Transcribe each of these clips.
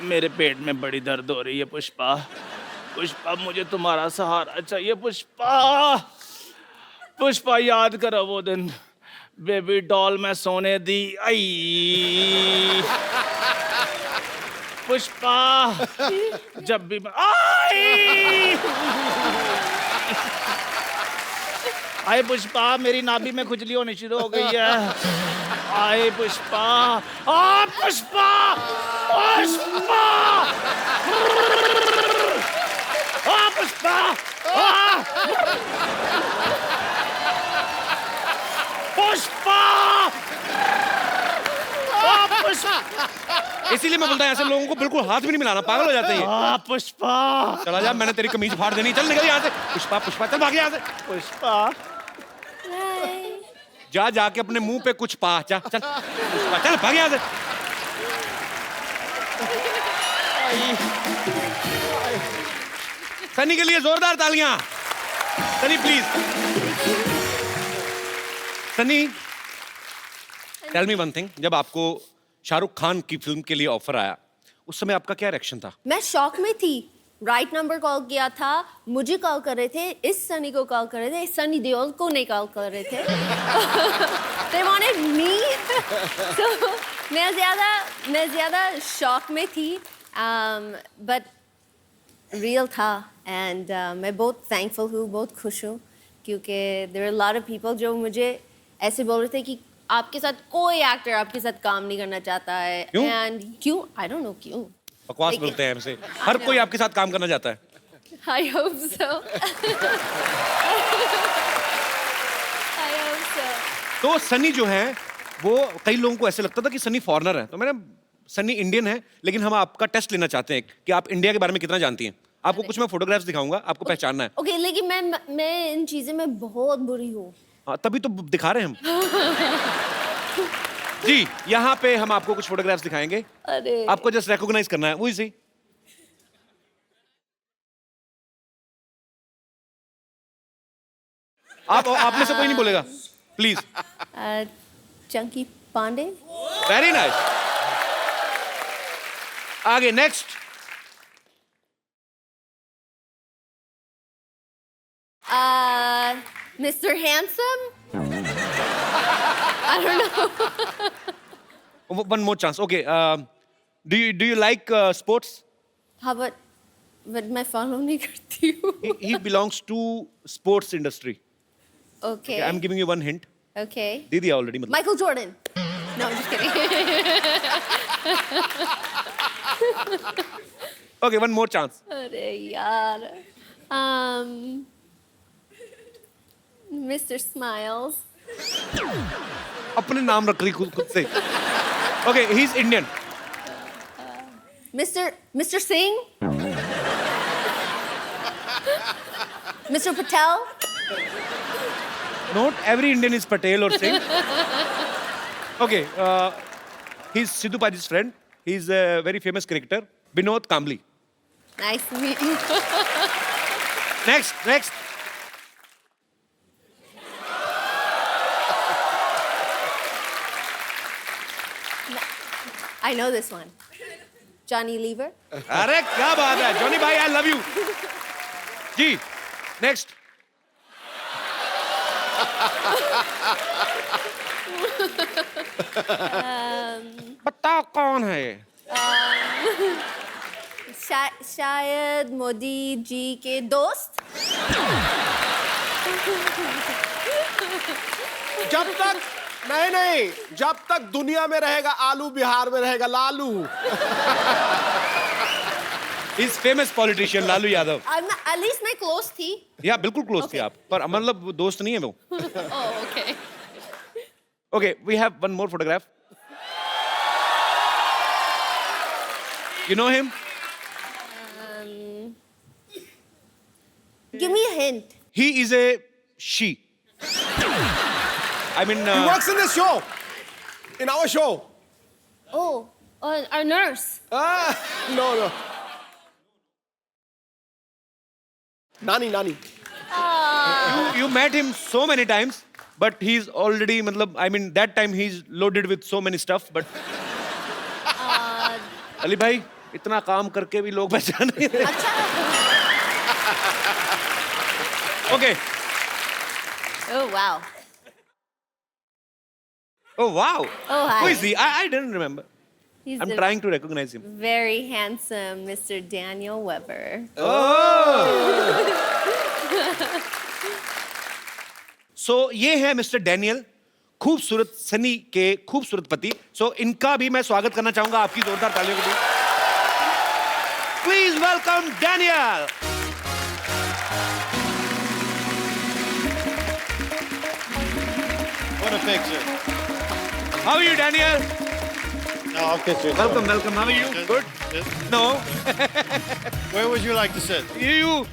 मेरे पेट में बड़ी दर्द हो रही है पुष्पा। पुष्पा मुझे तुम्हारा सहारा चाहिए पुष्पा। पुष्पा याद करो वो दिन बेबी डॉल में सोने दी आई। पुष्पा जब भी मैं आई। आए पुष्पा मेरी नाभि में खुजली होनी शुरू हो गई है। आए पुष्पा। आ पुष्पा पुष्पा। आ पुष्पा। पुष्पा। इसीलिए मैं बोलता हूँ ऐसे लोगों को बिल्कुल हाथ भी नहीं मिलाना, पागल हो जाते हैं। पुष्पा चला जा, मैंने तेरी कमीज फाड़ देनी, चल निकल यहाँ से। पुष्पा पुष्पा चल भाग यहाँ से। पुष्पा जा जाके अपने मुंह पे कुछ पा, जा चल पुष्पा चल भाग यहाँ से। सनी के लिए जोरदार तालियां। Sunny please. Sunny tell me one thing, जब आपको शाहरुख खान की फिल्म के लिए ऑफर आया उस समय आपका क्या रिएक्शन था? मैं शॉक में थी। राइट नंबर कॉल किया था, मुझे कॉल कर रहे थे, इस सनी को कॉल कर रहे थे, सनी देओल को नहीं कॉल कर रहे थे। They wanted me. So, मैं ज़्यादा शॉक में थी, but real था and मैं बहुत thankful हूँ, बहुत खुश हूँ क्योंकि there are a lot of people जो मुझे ऐसे बोल रहे थे कि आपके साथ कोई एक्टर आपके साथ काम नहीं करना चाहता है। क्यों? And क्यों? I don't know क्यों। बकवास बोलते हैं हमसे, हर कोई आपके साथ काम करना चाहता है। I hope so. I hope so. तो सनी जो है वो कई लोगों को ऐसे लगता था कि सनी फॉरेनर है, तो मैंने सनी इंडियन है, लेकिन हम आपका टेस्ट लेना चाहते हैं कि आप इंडिया के बारे में कितना जानती हैं। आपको कुछ मैं फोटोग्राफ्स दिखाऊंगा, आपको पहचानना है। Okay, लेकिन मैं इन चीज़ों में बहुत बुरी हूँ। हाँ, तभी तो दिखा रहे हैं हम। जी, यहाँ पे हम आपको कुछ फोटोग्राफ्स दिखाएंगे। अरे आपको जस्ट रिकॉग्नाइज करना है, वही सी। आप में से कोई नहीं बोलेगा, please. Chunky Pandey. Very nice. आगे next. Mr. Handsome? I don't know. One more chance. Okay. Do you like sports? हाँ but मैं follow नहीं करती हूँ। He belongs to sports industry. Okay. I'm giving you one hint. Okay. दे दिया already मतलब। Michael Jordan. No, I'm just kidding. Okay, one more chance. अरे यार। Mr. Smiles. अपने नाम रख रही खुद से। Okay, he's Indian. Mr. Singh. Mr. Patel. Not every Indian is Patel or Singh. Okay, he's Sidhu Paji's friend. He's a very famous cricketer, Vinod Kambli. Nice to meet you. Next. I know this one. Johnny Lever. अरे क्या बात है, Johnny भाई, I love you. Ji, next. बताओ कौन है ये? शायद मोदी जी के दोस्त। जब तक नहीं, जब तक दुनिया में रहेगा आलू, बिहार में रहेगा Lalu. He's famous politician Lalu Yadav. At least मैं close थी। या बिल्कुल क्लोज थी Okay. आप, पर मतलब वो दोस्त नहीं है वो। Oh, okay. Okay, we have one more photograph. You know him? Give me a hint. He is a she. I mean, He works in this show, in our show. Oh, our nurse. No. Nani. you met him so many times, but he's already, matlab, I mean, that time he's loaded with so many stuff, but Ali bhai, इतना काम करके भी लोग पहचान नहीं रहे। अच्छा। Okay. Oh wow. Oh wow. Oh, hi. Who is he? I didn't remember. He's I'm the trying to recognize him. very handsome Mr. Daniel Weber. So ये है मिस्टर डैनियल, खूबसूरत सनी के खूबसूरत पति। So इनका भी मैं स्वागत करना चाहूंगा आपकी जोरदार तालियों के बीच। Please welcome Daniel. What a picture. How are you, Daniel? No, I'll get you. Welcome, welcome. How are you? Good? Yes. No. Where would you like to sit? You.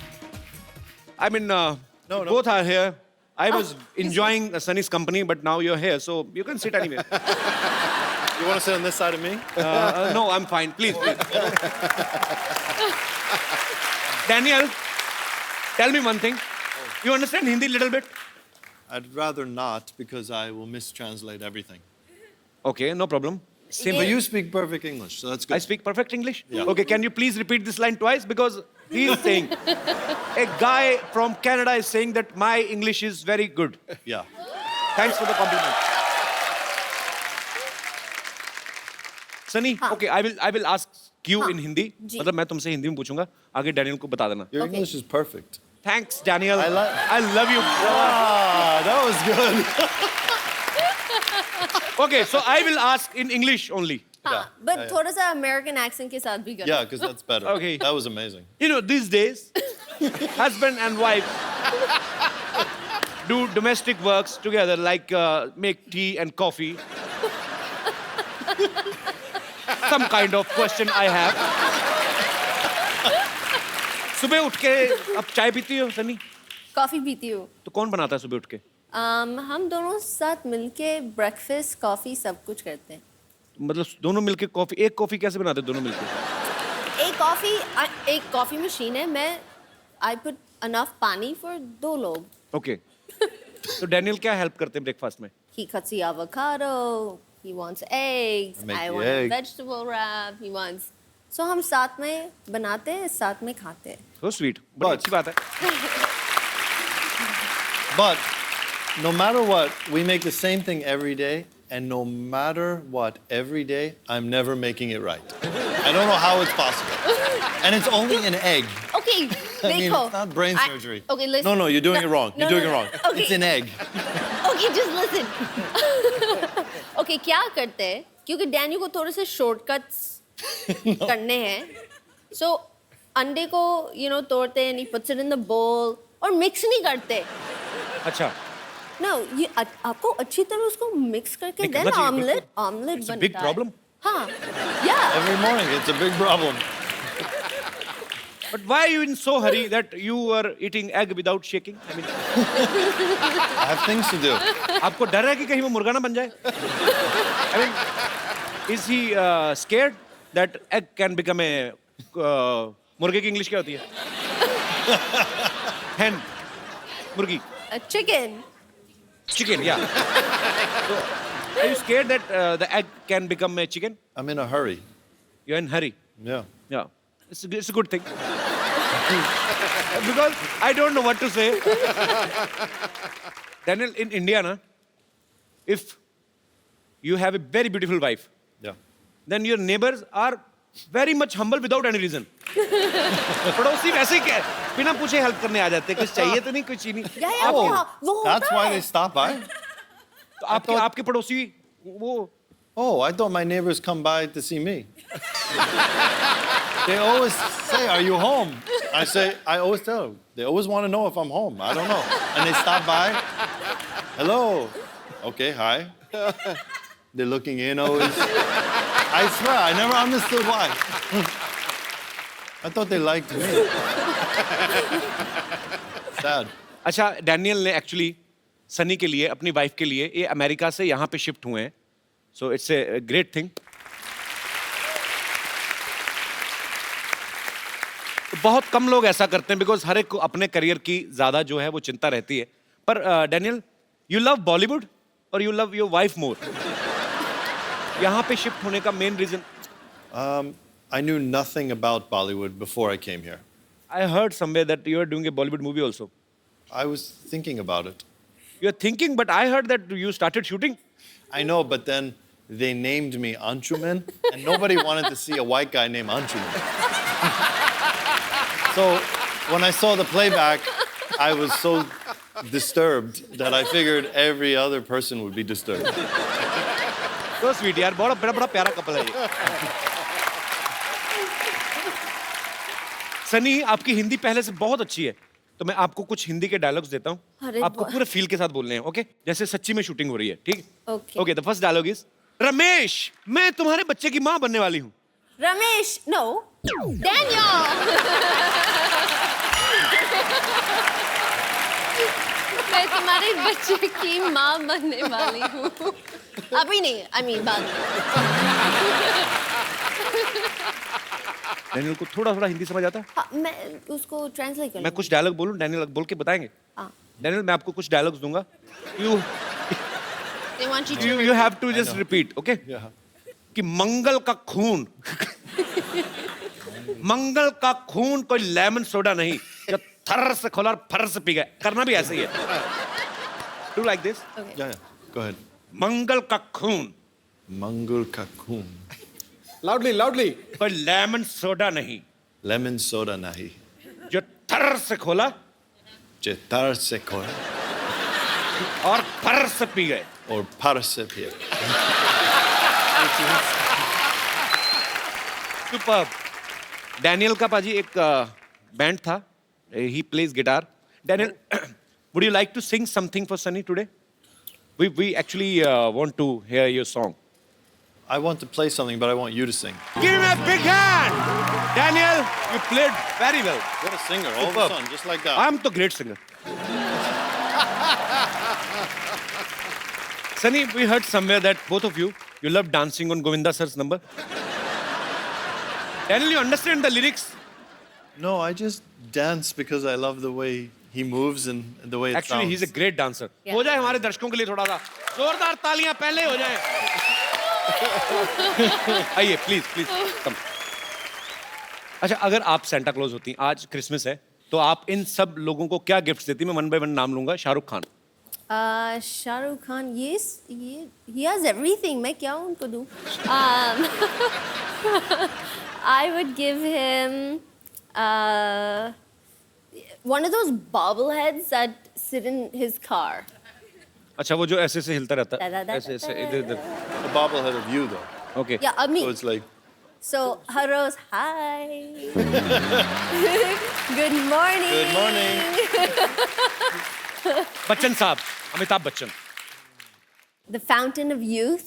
I mean, no. both are here. I was enjoying Sunny's company, but now you're here, so you can sit anywhere. You want to sit on this side of me? No, I'm fine. Please, please. Daniel, tell me one thing. You understand Hindi little bit? I'd rather not because I will mistranslate everything. Okay, no problem. Same But for you speak perfect English, so that's good. I speak perfect English? Yeah. Okay, can you please repeat this line twice? Because he's saying, a guy from Canada is saying that my English is very good. Yeah. Thanks for the compliment. Sunny, okay, I will ask you in Hindi. जी. मतलब मैं तुमसे हिंदी में पूछूंगा, आगे Daniel को बता देना. Your Okay. English is perfect. Thanks, Daniel. I I love you. Ah, that was good. Okay, so I will ask in English only. हाँ, but थोड़ा सा American accent के साथ भी करो. Yeah, because that's better. Okay. That was amazing. You know, these days, husband and wife do domestic works together, like make tea and coffee. Some kind of question I have. सुबह उठ के अब चाय पीती हो सनी? कॉफी पीती हूँ. तो कौन बनाता है सुबह उठ के? हम दोनों साथ मिलके ब्रेकफास्ट कॉफी सब कुछ करते हैं. मतलब दोनों मिलके कॉफी, एक कॉफी कैसे बनाते हैं दोनों मिलके? एक कॉफी मशीन है. मैं आई पुट अनफ पानी फॉर 2 लोग. ओके. तो डैनियल क्या हेल्प करते हैं ब्रेकफास्ट में? He cuts the avocado. He wants eggs. I make I the want egg. a vegetable wrap. He wants. So हम साथ में बनाते हैं, साथ में खाते हैं. So sweet. बड़ी But- अच्छी बात है. But no matter what, we make the same thing every day. And no matter what, every day, I'm never making it right. I don't know how it's possible. And it's only an egg. Okay, I mean, देखो. it's not brain surgery. Okay, listen. No, you're doing it wrong. You're doing it wrong. Okay. It's an egg. Okay, just listen. Okay, क्या करते हैं? क्योंकि Daniel को थोड़े से shortcuts करने हैं. So अंडे को तोड़ते हैं, he puts it in the bowl और मिक्स नहीं करते. अच्छा. No, ये आपको अच्छी तरह उसको मिक्स करके नहीं, देन करना चाहिए, ऑमलेट बिल्कुल. It's a बनता big है. problem. हाँ, yeah. Every morning, it's a big problem. But why are you in so hurry that you were eating egg without shaking? I mean, I have things to do. आपको डर है कि कहीं वो मुर्गा ना बन जाए? I mean, is he scared that egg can become a मुर्गे की इंग्लिश क्या होती है? Hen, मुर्गी. Chicken. Chicken, yeah. So, are you scared that the egg can become a chicken? I'm in a hurry. You're in hurry. Yeah. Yeah, it's a good thing. Because I don't know what to say. Daniel, in India, na, if you have a very beautiful wife, Yeah. then your neighbors are very much humble without any reason. पड़ोसी वैसे ही क्या बिना पूछे help करने आ जाते हैं, कुछ चाहिए तो नहीं, कुछ ही नहीं. Yeah, yeah, Oh, वो होता that's why है. they stop by? तो आपके पड़ोसी वो Oh, I thought my neighbors come by to see me. They always say, "Are you home?" I always tell them. They always want to know if I'm home. I don't know. And they stop by. Hello. Okay, hi. They're looking in always. I swear, I never understood why. I thought they liked me. Sad. अच्छा, Daniel ने actually Sunny के लिए, अपनी wife के लिए, ये America से यहाँ पे शिफ्ट हुए हैं. So it's a great thing. बहुत कम लोग ऐसा करते हैं बिकॉज हर एक को अपने करियर की ज्यादा जो है वो चिंता रहती है. पर डैनियल, यू लव बॉलीवुड और you love your wife more? यहाँ पे शिफ्ट होने का main reason? I knew nothing about Bollywood before I came here. I heard somewhere that you are doing a Bollywood movie also. I was thinking about it. You are thinking, but I heard that you started shooting. I know, but then they named me Anshuman, and nobody wanted to see a white guy named Anshuman. So when I saw the playback, I was so disturbed that I figured every other person would be disturbed. So sweet यार, बहुत बड़ा प्यारा couple है ये. सनी, आपकी हिंदी पहले से बहुत अच्छी है, तो मैं आपको कुछ हिंदी के डायलॉग्स देता हूँ. अरे आपको पूरे फील के साथ बोलने हैं, ओके? जैसे सच्ची में शूटिंग हो रही है, ठीक? Okay. Okay, the first dialogue is Ramesh, मैं तुम्हारे बच्चे की माँ बनने वाली हूँ. Ramesh, no. Daniel. मैं तुम्हारे बच्चे की माँ बनने वाली हूँ. अभी नहीं, I mean बाद में. डैनियल को थोड़ा थोड़ा हिंदी समझ आता है? हाँ, मैं उसको ट्रांसलेट कर मैं कुछ डायलॉग बोलूं, डैनियल बोल के बताएंगे? हाँ. डैनियल, मैं आपको कुछ डायलॉग्स दूंगा. They want you to. You have to just repeat, okay? Yeah. कि मंगल का खून मंगल का खून कोई लेमन सोडा नहीं जो थर से खोला और फर से पी गए. करना भी ऐसे ही है. Do like this. Okay. Yeah, go ahead. मंगल का खून Mangul Kakun. Loudly, loudly. कोई लेमन सोडा नहीं Lemon soda nahi. जो थर से खोला Chetar se koi. और फर से पी गए. Or parse pia. Super. Daniel का पाजी एक बैंड था. He plays guitar. Daniel, would you like to sing something for Sunny today? We actually want to hear your song. I want to play something, but I want you to sing. Give him a big hand. Daniel, you played very well. What a singer, all of a Superb. sudden, just like that. I'm the great singer. Sunny, we heard somewhere that both of you love dancing on Govinda sir's number. Daniel, you understand the lyrics? No, I just dance because I love the way he moves and the way it Actually, sounds. he's a great dancer. Yeah. हो जाए हमारे दर्शकों के लिए थोड़ा सा जोरदार तालियां पहले हो जाए. आइए, प्लीज प्लीज कम. अच्छा, अगर आप सेंटा क्लॉज होती, आज क्रिसमस है, तो आप इन सब लोगों को क्या गिफ्ट्स देती? मैं वन बाय वन नाम लूंगा. शाहरुख खान. शाहरुख खान, ये he has everything. मैं क्या उनको दूँ? I would give him one of those bobbleheads that sit in his car. अच्छा, वो जो ऐसे ऐसे हिलता रहता है, Da, da, da, ऐसे ऐसे da, इधर इधर. A bobblehead of you, though. Okay. Yeah, me. So it's like, So, Haros, hi. Good morning. good morning. Bachchan साहब, Amitabh Bachchan. The fountain of youth.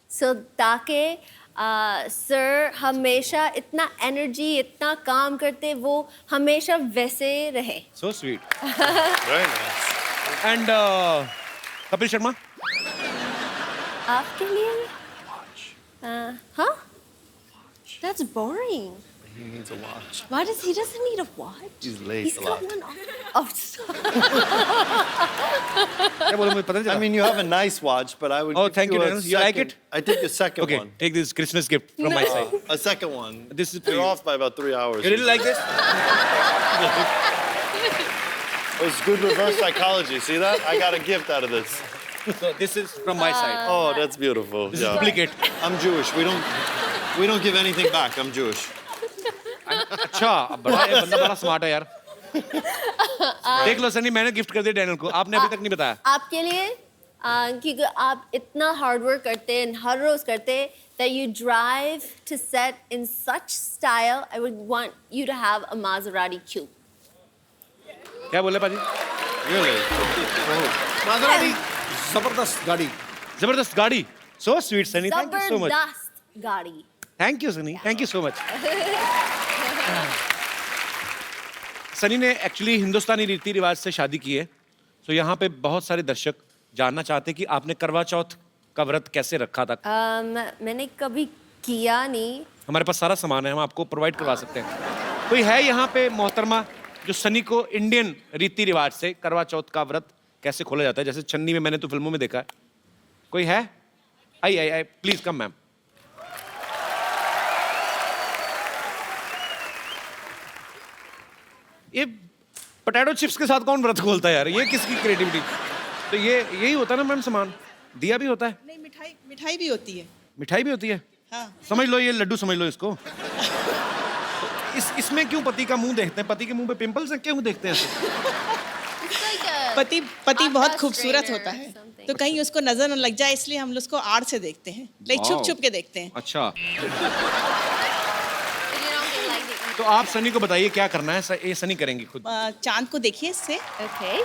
So, ताकि सर हमेशा इतना एनर्जी, इतना काम करते, वो हमेशा वैसे रहे. So sweet. Very nice. And Kapil Sharma. आपके लिए? Huh? That's boring. He needs a watch. Why does he doesn't need a watch? He's late He's a got lot. one on. Oh, sorry. क्या बोलूं, मुझे पता नहीं I चला. mean, you have a nice watch, but I would. Oh, give thank you, a Daniel. You like second- it? I take a second Okay, one. take this Christmas gift from my side. A second one. This is for You're you. off by about 3 hours. You really like this? Oh, it's good reverse psychology. See that? I got a gift out of this. So this is from my side. Oh, that's beautiful. This is Yeah. duplicate. I'm Jewish. We don't give anything back. I'm Jewish. अच्छा, बड़ा ये बंदा बड़ा smart है यार. देख लो सनी, मैंने gift कर दिया डैनियल को. आपने अभी तक नहीं बताया. आपके लिए क्योंकि आप इतना हार्ड वर्क करते हैं, हर रोज करते हैं, that you drive to set in such style. I would want you to have a Maserati coupe. क्या बोले पाजी? Really? Maserati, जबरदस्त गाड़ी. जबरदस्त गाड़ी. So sweet, Sunny. Thank you so much. जबरदस्त गाड़ी. Thank you, Sunny. Thank you so much. Sunny ने एक्चुअली हिंदुस्तानी रीति रिवाज से शादी की है. तो यहाँ पे बहुत सारे दर्शक जानना चाहते हैं कि आपने करवा चौथ का व्रत कैसे रखा था. मैंने कभी किया नहीं. हमारे पास सारा सामान है, हम आपको प्रोवाइड करवा सकते हैं. कोई है यहाँ पे मोहतरमा जो सनी को इंडियन रीति रिवाज से करवा चौथ का व्रत कैसे खोला जाता है, जैसे चन्नी में मैंने तो फिल्मों में देखा है. कोई है? आई प्लीज कम मैम. ये पोटैटो चिप्स के साथ कौन व्रत खोलता है यार? ये किसकी क्रिएटिविटी? तो ये यही होता है ना मैम सामान? दिया भी होता है? नहीं, मिठाई मिठाई भी होती है। मिठाई भी होती है? हाँ। समझ लो ये लड्डू समझ लो इसको। इसमें क्यों पति का मुंह देखते हैं? पति के मुंह पे पिंपल्स हैं, क्यों देखते हैं ऐसे? पति बहुत खूबसूरत होता है, तो कहीं उसको नजर न लग जाए, इसलिए हम उसको आड़ से देखते हैं, लाइक छुप छुप के देखते हैं। अच्छा। तो आप सनी को बताइए क्या करना है? ये सनी करेंगी खुद। चांद को देखिए इससे, Okay.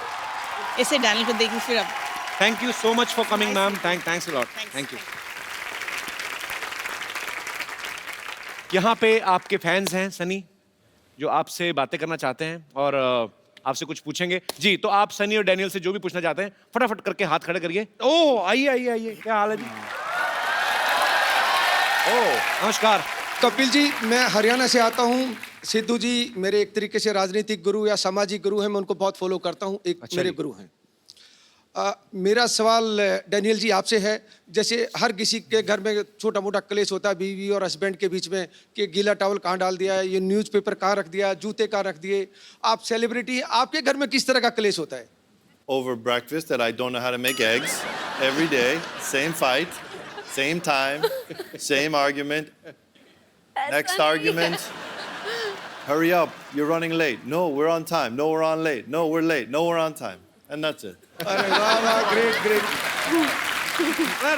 इसे डैनियल को देखिए, फिर अब thank you so much for coming ma'am. Thanks a lot. Thank you. यहाँ पे आपके फैंस हैं सनी, जो आपसे बातें करना चाहते हैं और आपसे कुछ पूछेंगे। जी, तो आप सनी और डैनियल से जो भी पूछना चाहते हैं फटाफट करके हाथ खड़े करिए। ओह, आइए आइए आइए, क्या हाल है जी? ओह, नमस्कार। कपिल जी, मैं हरियाणा से आता हूँ। सिद्धू जी मेरे एक तरीके से राजनीतिक गुरु या सामाजिक गुरु हैं, मैं उनको बहुत फॉलो करता हूँ, एक अच्छा मेरे जी। गुरु हैं। मेरा सवाल डैनियल जी आपसे है, जैसे हर किसी के घर में छोटा मोटा क्लेश होता है बीवी और हस्बैंड के बीच में कि गीला टॉवल कहाँ डाल दिया है, ये न्यूज़पेपर कहाँ रख दिया, जूते कहाँ रख दिए। आप सेलिब्रिटी हैं, आपके घर में किस तरह का क्लेश होता है? Over breakfast that I don't know how to make eggs every day, same fight, same time, same argument. Next argument. Hurry up, you're running late. No, we're on time. No, we're on late. No, we're late. No, we're on time. And that's it. अरे वाह वाह, great great.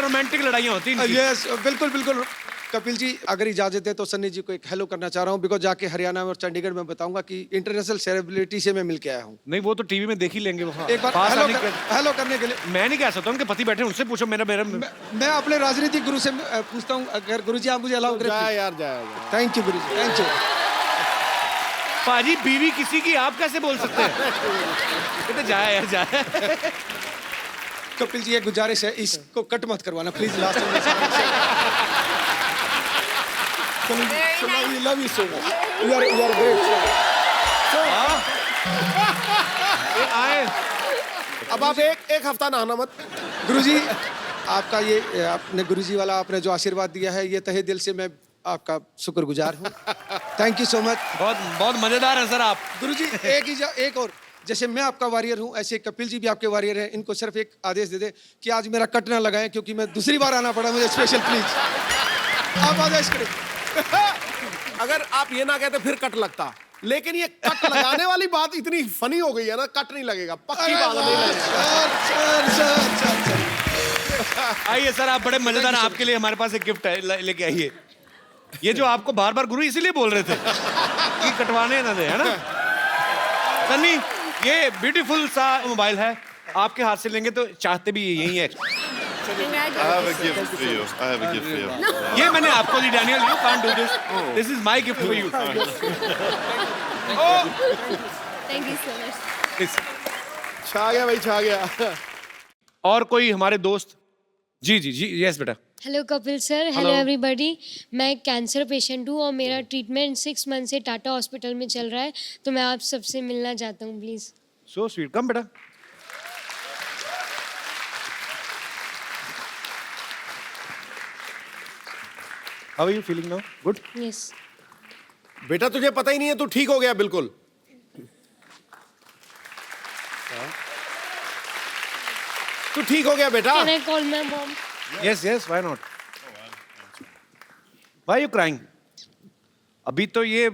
Romantic लड़ाइयाँ होती हैं। Yes, बिल्कुल बिल्कुल। कपिल जी अगर इजाजत है तो सन्नी जी को एक हेलो करना चाह रहा हूँ, बिकॉज जाके हरियाणा में और चंडीगढ़ में बताऊंगा कि इंटरनेशनल सेलिब्रिटी से मैं मिल के आया हूँ। नहीं, वो तो टीवी में देख ही लेंगे वो। एक बार पास हेलो आने के- हेलो करने के लिए मैं नहीं कह सकता, उनके पति बैठे हैं, उनसे पूछो। मेरा मैं अपने राजनीतिक गुरु से पूछता हूँ, अगर गुरु जी आप मुझे अलाउ जाए करें। यार, जाए जाए। Thank you Guru ji, thank you. पाजी, बीवी किसी की आप कैसे बोल सकते हैं? ये तो जाए यार, जाए। कपिल जी एक गुजारिश है, इसको कट मत करवाना प्लीज। लास्ट में love you so much, you are great. आए अब आप एक हफ्ता नहाना मत। गुरु जी आपका ये आपने गुरु जी वाला आपने जो आशीर्वाद दिया है, ये तहे दिल से मैं आपका शुक्रगुजार हूँ। Thank you so much. बहुत बहुत मजेदार है सर आप। गुरु जी एक और, जैसे मैं आपका वॉरियर हूँ ऐसे कपिल जी भी आपके वॉरियर हैं। इनको सिर्फ एक आदेश दे दे कि आज मेरा कट ना लगाएं, क्योंकि मैं दूसरी बार आना पड़ा मुझे स्पेशल, प्लीज आप आदेश करें। अगर आप ये ना कहते फिर कट लगता, लेकिन ये कट लगाने वाली बात इतनी फनी हो गई है ना, कट नहीं लगेगा, पक्की बात नहीं लगेगा। आइए सर, आप बड़े मजेदार हैं। आपके लिए हमारे पास एक गिफ्ट है, लेके आइए। ये जो आपको बार बार गुरु इसीलिए बोल रहे थे कि कटवाने ना दे, है ना सन्नी? ये ब्यूटीफुल सा मोबाइल है, आपके हाथ से लेंगे तो चाहते भी यही है। I have a gift for you. I have a gift for you. ये मैंने आपको दी Daniel, you can't do this, this is my gift for you. Thank you so much. छा गया भाई, छा गया। और कोई हमारे दोस्त? जी जी जी, यस बेटा। Hello Kapil sir, hello everybody. मैं एक कैंसर पेशेंट हूँ और मेरा ट्रीटमेंट 6 मंथ से टाटा हॉस्पिटल में चल रहा है, तो मैं आप सबसे मिलना चाहता हूँ प्लीज़। सो स्वीट, कम बेटा। How are you feeling now? Good? Yes. बेटा तुझे पता ही नहीं है, तू ठीक हो गया बिल्कुल। तू ठीक हो गया बेटा। Can I call my mom? Yes yes, why not? Why you crying? अभी तो ये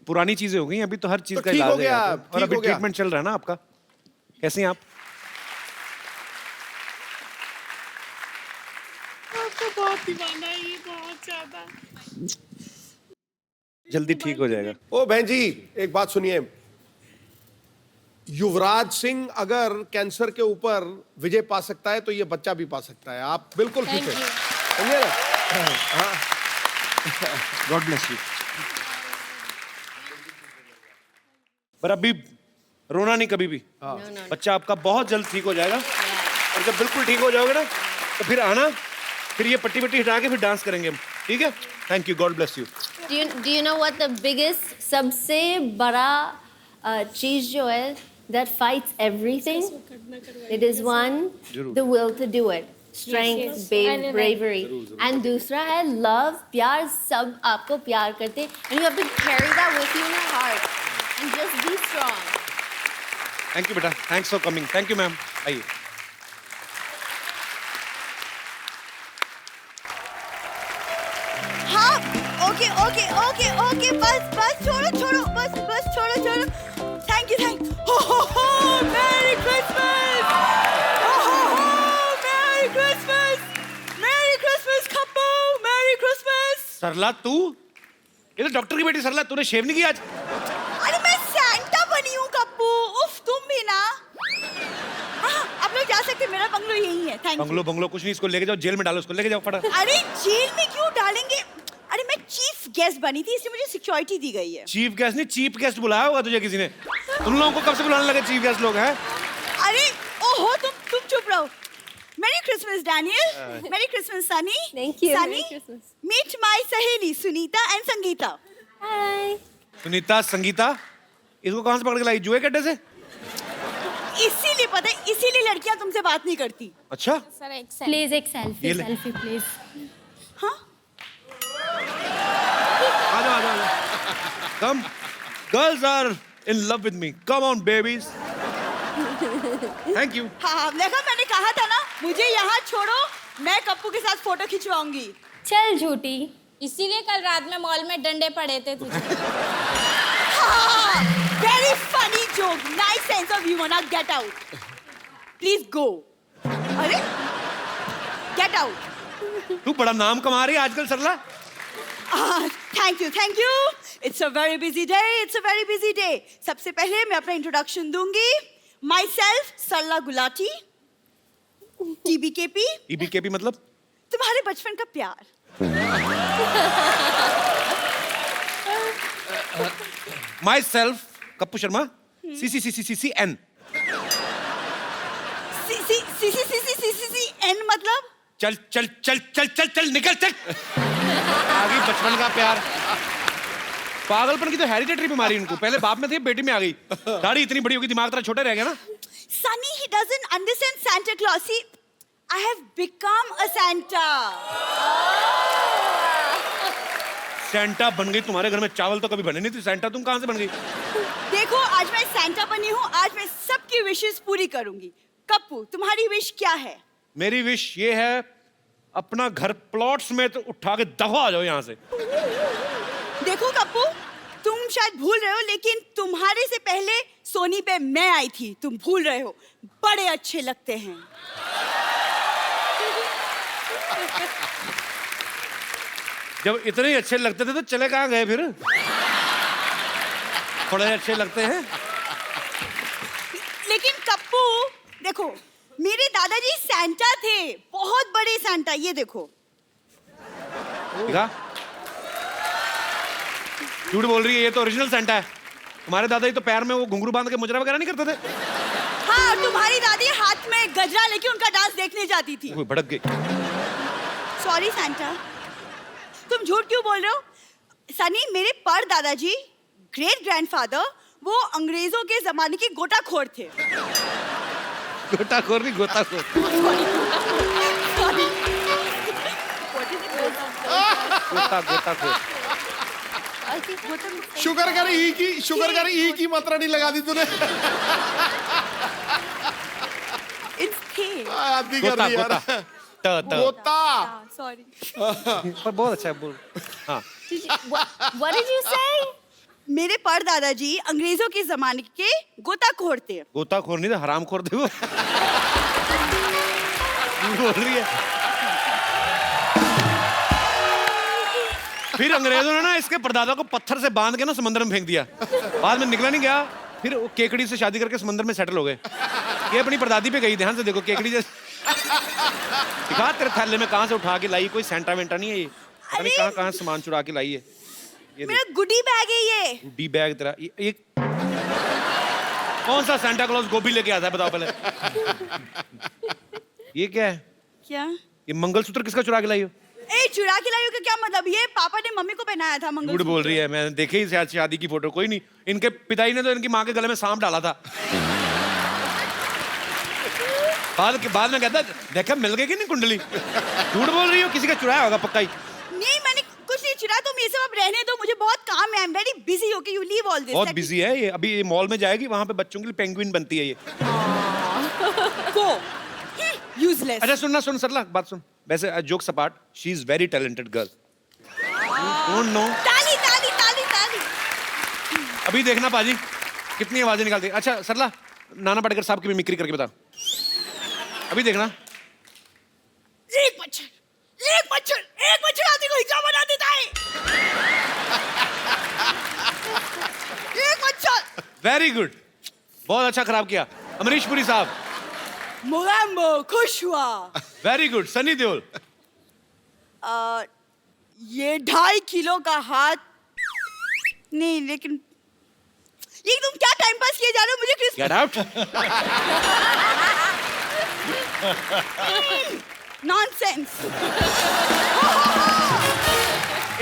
पुरानी चीजें हो गई, अभी तो हर चीज तो का ठीक इलाज हो गया, है। और ठीक अभी हो गया। ट्रीटमेंट चल रहा है ना आपका। कैसी हैं आप? आपको बहुत दीवाना है ये, बहुत ज्यादा। जल्दी ठीक हो जाएगा। ओ बहन जी, एक बात सुनिए। युवराज सिंह अगर कैंसर के ऊपर विजय पा सकता है तो ये बच्चा भी पा सकता है। आप बिल्कुल फिट थैंक है, यू। समझे ना? God bless you. पर अभी रोना नहीं कभी भी। बच्चा आपका बहुत जल्द ठीक हो जाएगा। और जब बिल्कुल ठीक हो जाओगे ना तो फिर आना, फिर ये पट्टी पट्टी हटा के फिर डांस करेंगे हम, ठीक है? Thank you, God bless you. Do you know what the biggest, सबसे बड़ा चीज जो है that fights everything? It is one, the will to do it. Strength, Yes, yes. I know that. bravery. And दूसरा है love, प्यार। सब आपको प्यार करते हैं. And you have to carry that with you in your heart. And just be strong. Thank you बेटा, thanks for coming. Thank you ma'am, आइए। हाँ, ओके ओके ओके ओके, बस बस छोड़ो छोड़ो, बस बस छोड़ो छोड़ो। Thank you merry Christmas, merry Christmas Kappu, merry Christmas. Sarla तू, ये तो डॉक्टर की बेटी सरला, तूने शेव नहीं किया आज? अरे मैं सैंटा बनी हूँ कप्पू, उफ तुम भी ना। हाँ, आप लोग जा सकते हैं, मेरा बंगलो यही है। Thank you. बंगलो कुछ नहीं, इसको लेके जाओ जेल में डालो, उसको लेके जाओ फटा। अरे जेल में क्यों डालेंगे? अरे मैं चीफ गेस्ट बनी थी, इसलिए मुझे सिक्योरिटी दी गई है। चीफ गेस्ट नहीं, चीफ गेस्ट बुलाया होगा तुझे किसी ने। तुम लोगों को कब से बुलाने लगे चीफ गेस्ट लोग हैं? अरे ओहो, तुम चुप रहो। मेरी क्रिसमस डैनियल, मेरी Christmas Sunny. Thank you. Sunny, Merry Christmas. Meet my सहेली सुनीता एंड संगीता। Hi. सुनीता, संगीता, इसको कहाँ से पकड़ के लाई? जुए कड्डे से? इसीलिए पता है, इसीलिए लड़कियां तुमसे बात नहीं करती। अच्छा, प्लीज एक ये ले। Selfie please. हाँ, आ जाओ। Come, girls are in love with me. Come on, babies. Thank you. हाँ, देखा मैंने कहा था ना, मुझे यहाँ छोड़ो, मैं कप्पू के साथ फोटो खिंचवाऊंगी। चल झूठी। इसीलिए कल रात में मॉल में डंडे पड़े थे तुझे। Very funny joke, nice sense of humour. Now get out, please go. अरे गेट आउट। तू बड़ा नाम कमा रही है आजकल Sarla. Thank you. It's a very busy day, it's a very busy day. सबसे पहले मैं अपना इंट्रोडक्शन दूंगी। Myself Sarla Gulati, TBKP, EBKP मतलब? तुम्हारे बचपन का प्यार। Myself Kappu Sharma, CCCCCN। N मतलब? चल निकल चल। आगे बचपन का प्यार। पागलपन की तो हेरिडिटरी बीमारी इनको, पहले बाप में थी, बेटी में आ गई। दाढ़ी इतनी बड़ी होगी, दिमाग तेरा छोटे रह गया ना। Sunny, he doesn't understand Santa Claus. See, I have become a Santa. Santa बन गई, तुम्हारे घर में चावल तो कभी बने नहीं थे, सेंटा तुम कहां से बन गई? देखो, आज मैं Santa बनी हूँ, आज मैं सबकी विशेस पूरी करूंगी। कप्पू, तुम्हारी विश क्या है? मेरी विश ये है, अपना घर प्लॉट्स में तो उठा के दफा आ जाओ यहाँ से। देखो कप्पू, तुम शायद भूल रहे हो, लेकिन तुम्हारे से पहले सोनी पे मैं आई थी, तुम भूल रहे हो। बड़े अच्छे लगते हैं। जब इतने अच्छे लगते थे तो चले कहाँ गए फिर? थोड़े अच्छे लगते हैं। लेकिन कप्पू देखो, मेरे दादाजी सैंटा थे, बहुत बड़े सैंटा। ये देखो। देखा? झूठ बोल रही है, ये तो ओरिजिनल सैंटा है। तुम्हारे दादाजी तो पैर में वो घुंघरू बांध के मुजरा वगैरह नहीं करते थे? हाँ, तुम्हारी दादी हाथ में गजरा लेके उनका डांस देखने जाती थी। वो भड़क गई। सॉरी सैंटा, तुम झूठ क्यों बोल रहे हो? सनी, मेरे पर दादाजी, ग्रेट ग्रैंडफादर, वो अंग्रेजों के जमाने के गोताखोर थे। गोताखोर नहीं, गोताखोर। गोताखोर। शुगर कर ई की मात्रा नहीं लगा दी तूने। आदमी कर दी यार। गोता। सॉरी। पर बहुत अच्छा है, बोल। हाँ। What did you say? मेरे पर दादाजी अंग्रेजों के जमाने के गोताखोर थे। गोताखोर नहीं, हरामखोर थे वो। बोल रही है। फिर अंग्रेजों ने ना इसके परदादा को पत्थर से बांध के ना समंदर में फेंक दिया। बाद में निकला नहीं गया, फिर वो केकड़ी से शादी करके समंदर में सेटल हो गए। ये अपनी परदादी पे गई, ध्यान से देखो, केकड़ी जैसे। दिखा तेरे थैले में कहाँ से उठा के लाई, कोई सेंटा वेंटा नहीं है ये। पता नहीं कहाँ सामान चुरा के लाई है। ये मेरा गुडी बैग है ये। गुडी बैग तेरा। ये कौन सा सेंटा क्लॉज गोभी लेके आता है, बताओ पहले। ये क्या है? क्या? ये मंगलसूत्र किसका चुरा के लाई हो? ए, चुरा के लाई हो का क्या मतलब? ये पापा ने मम्मी को पहनाया था मंगलसूत्र। झूठ बोल रही है, मैंने देखी ही शादी की फोटो। कोई नहीं, इनके पिताजी ने तो इनकी माँ के गले में सांप डाला था। बाद में कहता देखा मिल गई कि नहीं कुंडली। झूठ बोल रही हो, किसी का चुराया होगा पक्का ही। नहीं, मैंने कुछ नहीं चिरा, तुम ये सब अब रहने दो, मुझे बहुत काम है, I am very busy. Okay, you leave all this. बहुत बिजी है ये, अभी ये मॉल में जाएगी, वहां पे बच्चों के लिए पेंगुइन बनती है ये। गो, यूजलेस। अच्छा सुन सरला, बात सुन। वैसे जोक सपाट, she is very talented girl. Don't know. ताली ताली ताली ताली। अभी देखना पाजी कितनी आवाजें निकालती है। अच्छा सरला, नाना पाटेकर साहब की मिमिक्री करके बता। अभी देखना। एक मच्छर आदमी को हिजड़ा बना देता है। एक मच्छर। वेरी गुड, बहुत अच्छा खराब किया। अमरीश पुरी साहब। मोगैम्बो खुश हुआ। Very good. सनी देओल। ये 2.5 किलो का हाथ नहीं, लेकिन ये तुम क्या टाइम पास किए जा रहे हो? मुझे गेट आउट। नॉनसेंस।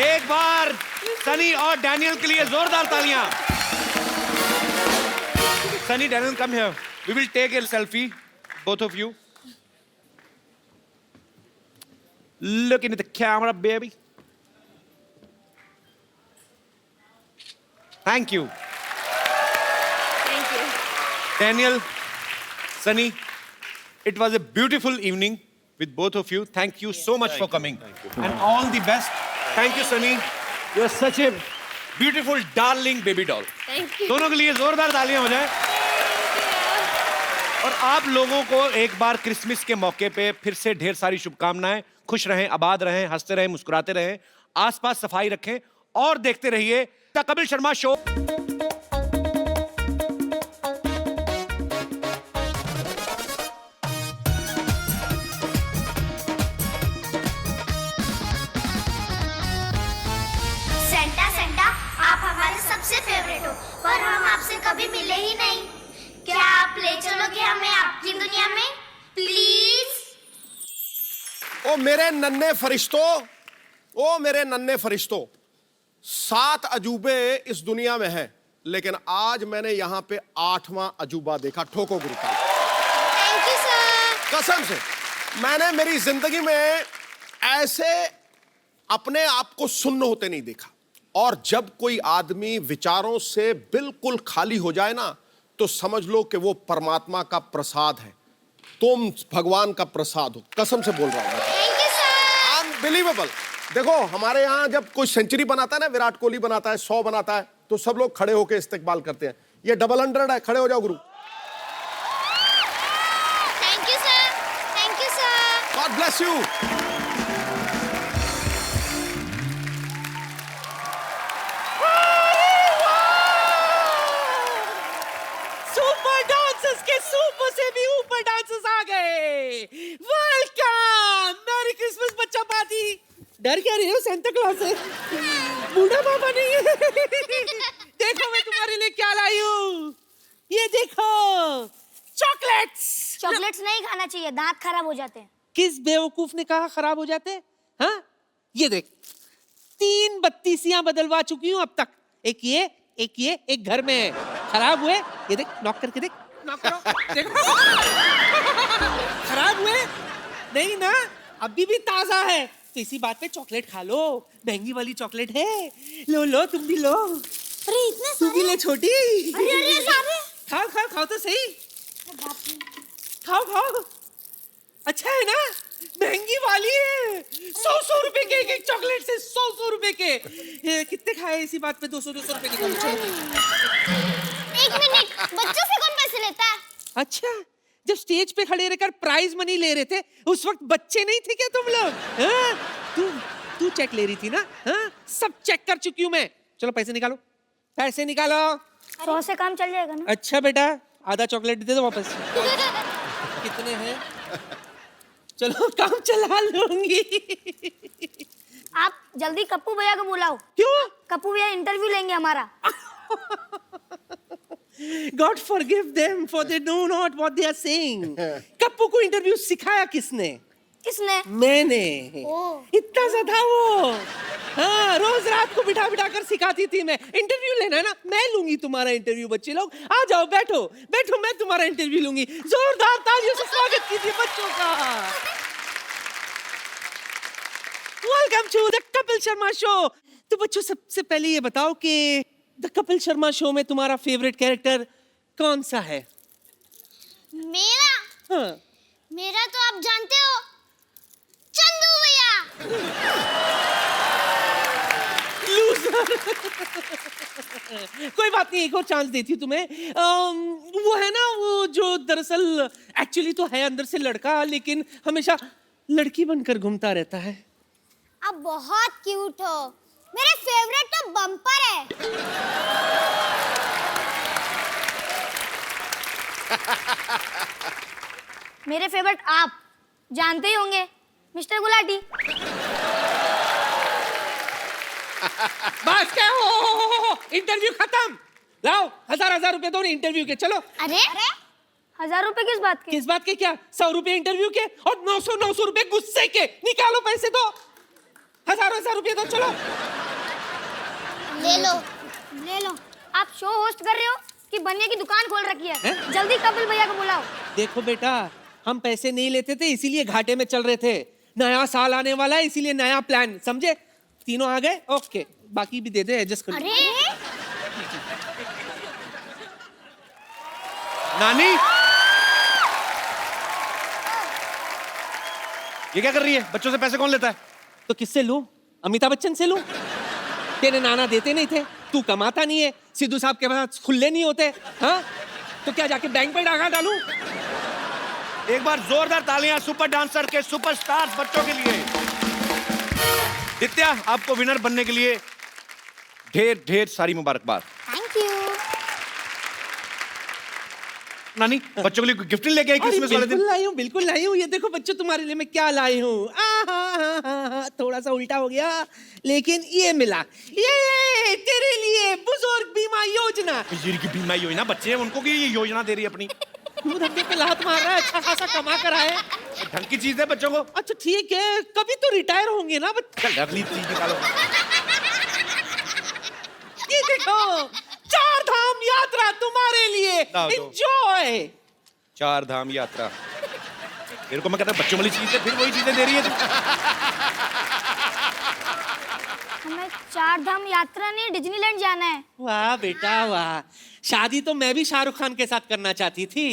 एक बार सनी और डैनियल के लिए जोरदार तालियां। Sunny, Daniel, come here, we will take a selfie, both of you. Looking at the camera, baby. Thank you. Thank you. Daniel, Sunny, it was a beautiful evening with both of you. Thank you so much for coming. And all the best. Thank you, Sunny. You are such a beautiful, darling baby doll. Thank you. दोनों के लिए जोरदार तालियां हो जाए। और आप लोगों को एक बार क्रिसमस के मौके पे फिर से ढेर सारी शुभकामनाएं। खुश रहें, आबाद रहें, हंसते रहें, मुस्कुराते रहें, आसपास सफाई रखें और देखते रहिए the Kapil Sharma show. Santa Santa, आप हमारे सबसे फेवरेट हो, पर हम आपसे कभी मिले ही नहीं। क्या आप ले चलोगे हमें आपकी दुनिया में, प्लीज? ओ मेरे नन्हे फरिश्तों, ओ मेरे नन्हे फरिश्तों, 7 अजूबे इस दुनिया में हैं, लेकिन आज मैंने यहाँ पे 8वां अजूबा देखा। ठोको गुरु का। Thank you sir. कसम से, मैंने मेरी जिंदगी में ऐसे अपने आप को सुन्न होते नहीं देखा। और जब कोई आदमी विचारों से बिल्कुल खाली हो जाए ना, तो समझ लो कि वो परमात्मा का प्रसाद है। तुम भगवान का प्रसाद हो, कसम से बोल रहा हूं। Thank you sir. अनबिलीवेबल। देखो हमारे यहाँ जब कोई सेंचुरी बनाता है ना, विराट कोहली बनाता है, 100 बनाता है, तो सब लोग खड़े होकर इस्तेकबाल करते हैं। ये डबल 100 है, खड़े हो जाओ गुरु। Thank you sir. Thank you sir. God bless you. Super dancers के सुपर से भी ऊपर डांसर्स आ गए। वेलकम, मैरी क्रिसमस बच्चा पार्टी। डर क्या रही हो सेंटा क्लॉज से? बूढ़ा बाबा नहीं है। देखो मैं तुम्हारे लिए क्या लाई हूँ, ये देखो, चॉकलेट्स। चॉकलेट्स नहीं खाना चाहिए, दांत खराब हो जाते हैं। किस बेवकूफ ने कहा खराब हो जाते हैं? हाँ, ये देख, 3 बत्तीसियां बदलवा चुकी हूँ अब तक। एक ये, एक घर में है। खराब हुए, ये देख, नॉक करके देख, नॉक करो, देखो। खराब हुए नहीं ना, अभी भी ताजा है। तो इसी बात पे चॉकलेट खा लो, महंगी वाली चॉकलेट है। लो लो, तुम भी लो। अरे इतने तू भी ले छोटी। अरे सारे। खाओ तो सही। खाओ। अच्छा है ना, महंगी वाली है। 100 रुपए के एक चॉकलेट से 100 रुपए के। ये कितने खाए इसी बात पे? 200 रुपए के। एक मिनट, बच्चों से कौन पैसे लेता है? अच्छा, जब स्टेज पे खड़े रहकर प्राइज मनी ले रहे थे, उस वक्त बच्चे नहीं थे क्या तुम लोग? हाँ? तू चेक ले रही थी ना? हाँ? सब चेक कर चुकी हूँ मैं। चलो पैसे निकालो, पैसे निकालो। 100 से काम चल जाएगा ना? अच्छा बेटा, आधा चॉकलेट दे दो वापस। कितने हैं? चलो काम चला लूंगी। आप जल्दी कप्पू भैया को बुलाओ। क्यों? कप्पू भैया इंटरव्यू लेंगे हमारा। God forgive them for they know not what they are saying. Kappu को इंटरव्यू सिखाया किसने? किसने? मैंने। ओह। इतना सा था वो। हाँ, रोज रात को बिठा कर सिखाती थी मैं। इंटरव्यू लेना है ना, मैं लूंगी तुम्हारा इंटरव्यू। बच्चे लोग आ जाओ, बैठो, मैं तुम्हारा इंटरव्यू लूंगी। जोरदार तालियों से स्वागत कीजिए बच्चों का। Welcome to the Kapil Sharma Show. तो बच्चों सबसे पहले ये बताओ कि द कपिल शर्मा शो में तुम्हारा फेवरेट कैरेक्टर कौन सा है? मेरा हाँ। मेरा तो आप जानते हो, चंदू भैया। कोई बात नहीं, एक और चांस देती हूँ तुम्हें। वो है ना, वो जो दरअसल एक्चुअली तो है अंदर से लड़का, लेकिन हमेशा लड़की बनकर घूमता रहता है। आप बहुत क्यूट हो। मेरे फेवरेट तो बम्पर है। मेरे फेवरेट आप जानते ही होंगे, मिस्टर गुलाटी। बस क्या हो, इंटरव्यू खत्म। लाओ 1000 रुपए दो इंटरव्यू के, चलो। अरे 1000 रुपए किस बात के? किस बात के क्या? 100 रुपए इंटरव्यू के और 900 रुपए गुस्से के। निकालो पैसे दो, 1000 रुपए दो, चलो। ले लो। आप शो होस्ट कर रहे हो कि बनिया की दुकान खोल रखी है? जल्दी कपिल भैया को बुलाओ। देखो बेटा, हम पैसे नहीं लेते थे, इसीलिए घाटे में चल रहे थे। नया साल आने वाला है, इसीलिए नया प्लान, समझे? तीनों आ गए, ओके, बाकी भी दे दे, एडजस्ट कर। अरे नानी, ये क्या कर रही है? बच्चों से पैसे कौन लेता है? तो किससे लूं? अमिताभ बच्चन से लूं? तेरे नाना देते नहीं थे, तू कमाता नहीं है, सिद्धू साहब के पास खुले नहीं होते, हाँ? तो क्या जाके बैंक में डाका डालूं? एक बार जोरदार तालियां सुपर डांसर के सुपरस्टार्स बच्चों के लिए। दित्या, आपको विनर बनने के लिए ढेर ढेर सारी मुबारकबाद। Thank you. नानी, बच्चों के लिए गिफ्ट लेके आई क्रिसमस वाले दिन? बिल्कुल लाई हूँ। ये देखो बच्चों, तुम्हारे लिए मैं क्या लाई हूँ। थोड़ा सा उल्टा हो गया, लेकिन ये मिला। ये तेरे लिए बुजुर्ग बीमा योजना। बुजुर्ग बीमा योजना, बच्चे हैं उनको की ये योजना दे रही है अपनी। तू धक्के पे लात मार रहा है, अच्छा खासा कमा कर आए। ढंग की चीज है बच्चों को। अच्छा ठीक है, कभी तो रिटायर होंगे ना। चल अगली चीज निकालो। ये देखो, 4 धाम यात्रा तुम्हारे लिए, एंजॉय। 4 धाम यात्रा, मेरे को मैं कहता बच्चों वाली चीज है, फिर वही चीजें दे रही है। हमें 4 धाम यात्रा नहीं, डिज्नीलैंड जाना है। वाह बेटा वाह, शादी तो मैं भी शाहरुख खान के साथ करना चाहती थी।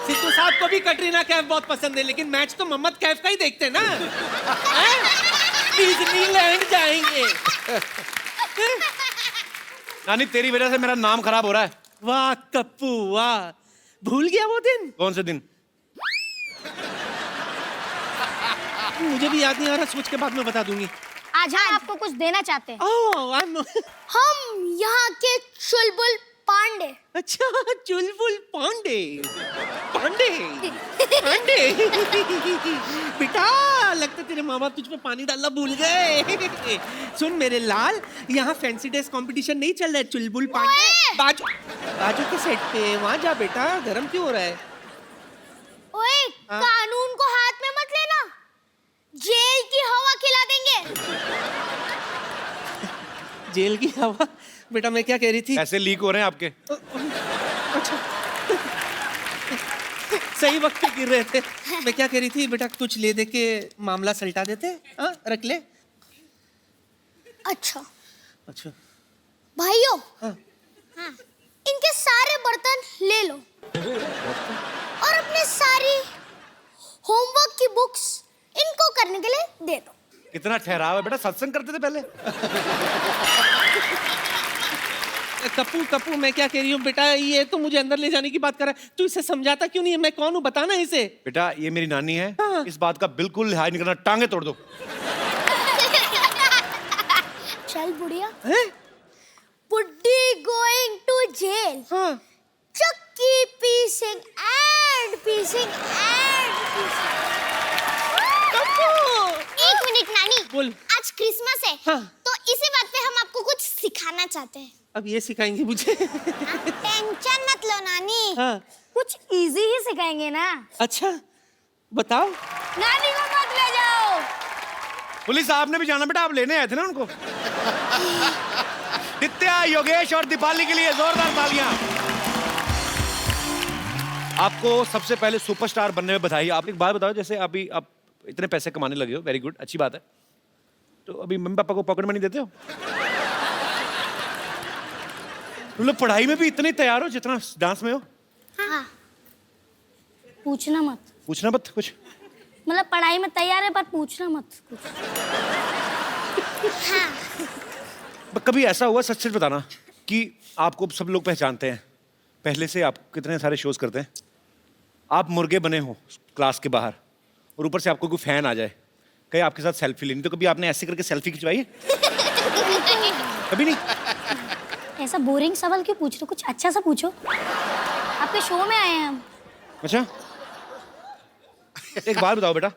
सिद्धू साहब को भी कटरीना कैफ बहुत पसंद है, लेकिन मैच तो मोहम्मद कैफ का ही देखते ना। डिज्नीलैंड जाएंगे। नानी, तेरी वजह से मेरा नाम खराब हो रहा है। वाह कप्पू वाह, भूल गया वो दिन। कौन से दिन? मुझे भी याद नहीं आ रहा, सोच के बाद में बता दूंगी। आज हम आपको कुछ देना चाहते हैं। हम यहाँ के चुलबुल पांडे। अच्छा, चुलबुल पांडे। पांडे बेटा, लगता तेरे माँ बाप तुझ पे पानी डालना भूल गए। सुन मेरे लाल, यहाँ फैंसी ड्रेस कंपटीशन नहीं चल रहा है। चुलबुल पांडे बाजू के सेट पे वहाँ जा बेटा, गरम क्यों हो रहा है? ओए, कानून को हाथ में मत लेना, जेल की हवा खिला देंगे। जेल की हवा? बेटा मैं क्या कह रही थी? ऐसे लीक हो रहे हैं आपके। अच्छा सही वक्त पे गिर रहे थे। मैं क्या कह रही थी बेटा, कुछ ले दे के मामला सलटा देते। हाँ रख ले। अच्छा अच्छा भाइयों, हाँ। इनके सारे बर्तन ले लो और अपने सारी होमवर्क की बुक्स इनको करने के लिए दे दो। कितना ठहराव है बेटा, सत्संग करते थे पहले। कप्पू मैं क्या कह रही हूँ बेटा, ये तो मुझे अंदर ले जाने की बात कर रहा है, तू इसे समझाता क्यों नहीं है? मैं कौन हूँ बताना इसे। बेटा ये मेरी नानी है, हाँ। इस बात का बिल्कुल लिहाज नहीं करना, टांगे तोड़ दो। चल बुढ़िया, हैं? बुड्ढी गोइंग टू जेल। हाँ। चक्की पीसिंग एंड पीसिंग एंड पीसिंग। एक मिनट नानी, बोल। आज क्रिसमस है, हाँ। तो इसी बात पे हम आपको कुछ सिखाना चाहते हैं। अब ये सिखाएंगे मुझे? टेंशन मत लो नानी, हाँ। कुछ इजी ही सिखाएंगे ना। अच्छा बताओ। नानी को मत ले जाओ। पुलिस साहब ने भी जाना बेटा, आप लेने आए थे ना उनको। दित्या, योगेश और दीपाली के लिए जोरदार तालियां। आपको सबसे पहले सुपरस्टार बनने में बधाई। आप एक बात बताओ, जैसे अभी आप इतने पैसे कमाने लगे हो, वेरी गुड, अच्छी बात है, तो अभी मम्मी पापा को पॉकेट मनी देते हो? तुम लोग पढ़ाई में भी इतने तैयार हो जितना डांस में हो? हाँ पूछना मत, पूछना मत कुछ। मतलब पढ़ाई में तैयार है पर पूछना मत कुछ। हाँ कभी ऐसा हुआ, सच सच बताना, कि आपको सब लोग पहचानते हैं, पहले से आप कितने सारे शोज करते हैं, आप मुर्गे बने हो क्लास के बाहर और ऊपर से आपको कोई फैन आ जाए, कहीं आपके साथ सेल्फी लेनी, तो कभी आपने ऐसे करके सेल्फी खिंचवाई है? कभी नहीं? ऐसा बोरिंग सवाल क्यों पूछ रहे हो? कुछ अच्छा सा पूछो, आपके शो में आए हैं हम। अच्छा, एक बात बताओ बेटा,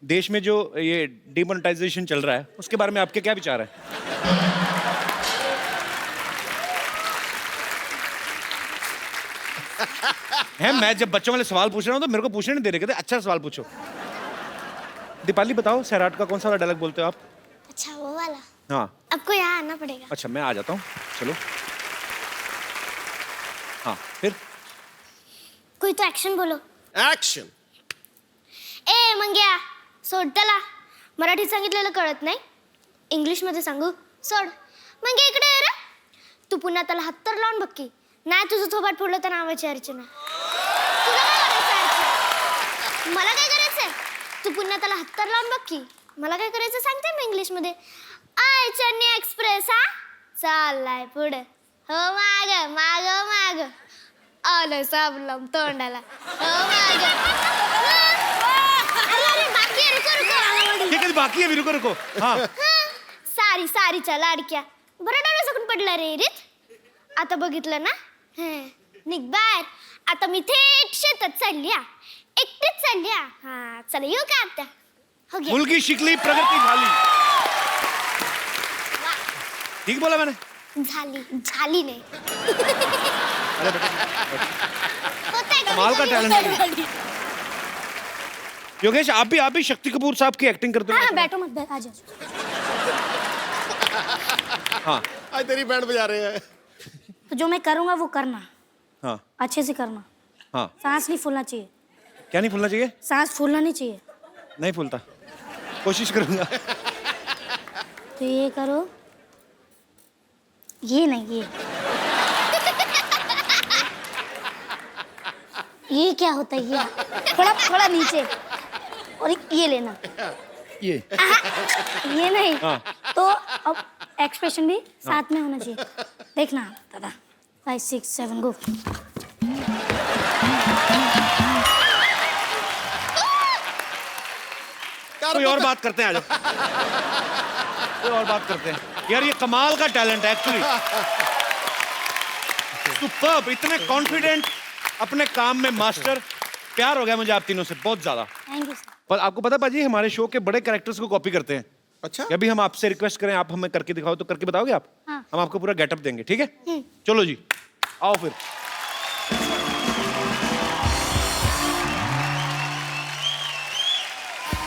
देश में जो ये डिमोनेटाइजेशन चल रहा है उसके बारे में आपके क्या विचार है? मैं जब बच्चों वाले सवाल पूछ रहा हूँ तो मेरे को पूछने नहीं दे रहे, कहते अच्छा सवाल पूछो। दीपाली बताओ, सैराट का कौन सा वाला डायलॉग बोलते हो आप? अच्छा वो वाला? हाँ। आपको यहाँ आना पड़ेगा। अच्छा मैं आ जाता हूँ, चलो। हाँ फिर? कोई तो एक्शन बोलो। ऍक्शन. ए मंग्या सोड त्याला, मराठीत सांगितलेलं कळत नाही, इंग्लिशमध्ये सांगू? सोड. मंग्या इकडे ये रे. तू पुन्हा त्याला हात तर लावून बघ की, नाही तुझं थोबाड फोडलं तर नावाची अर्चना. तुला काय करायचं अर्चना? मला काय करायचंय? तू पुन्हा त्याला हात तर लावून बघ की, मला काय करायचं सांगते मी इंग्लिशमध्ये. आय चेन्नई एक्सप्रेस हा चाललाय पुढे, हो माग माग माग, आलं साबलम तोंडाला, हो माग. अरे बाकी आहे, रुको रुको. ठीक आहे, बाकी आहे, रुको रुको. हाँ. सारी सारीच्या लाडक्या बरं डोळे सकून पडला रे रीत. आता बघितलं ना, निघ बाहेर. आता मी थेट शेतात चालली, एकटीच चालली. हा चला येऊ का आता? हो गया. मुलगी शिकली, प्रगती झाली. ठीक बोला मैंने? झाली झाली नाही. अरे बेटा, होतंय का? कमाल का टैलेंट है. योगेश आप भी शक्ति कपूर साहब की एक्टिंग करते हो? हाँ बैठो मत, आ जाओ. हाँ आज तेरी बैंड बजा रहे हैं. तो जो मैं करूँगा वो करना, हाँ अच्छे से करना. हाँ. सांस नहीं फूलना चाहिए. क्या नहीं फूलना चाहिए? सांस फूलना नहीं चाहिए. नहीं फूलता, कोशिश करूंगा. तो ये करो, ये नहीं ये. ये क्या होता है? ये थोड़ा थोड़ा नीचे, और ये लेना. ये ये नहीं. हाँ. तो अब एक्सप्रेशन भी साथ में होना चाहिए. देखना दादा. 5 6 7 गो. कोई और बात करते हैं, आ जाओ. कोई और बात करते हैं यार. ये कमाल का टैलेंट है एक्चुअली. सुपर्ब, इतने कॉन्फिडेंट, अपने काम में मास्टर. प्यार हो गया मुझे आप तीनों से बहुत ज्यादा. Thank you sir. पर आपको पता पाजी, हमारे शो के बड़े कैरेक्टर्स को कॉपी करते हैं. अच्छा. अभी हम आपसे रिक्वेस्ट करें, आप हमें करके दिखाओ, तो करके बताओगे आप? हाँ. हम आपको पूरा गेटअप देंगे, ठीक है? चलो जी, आओ फिर.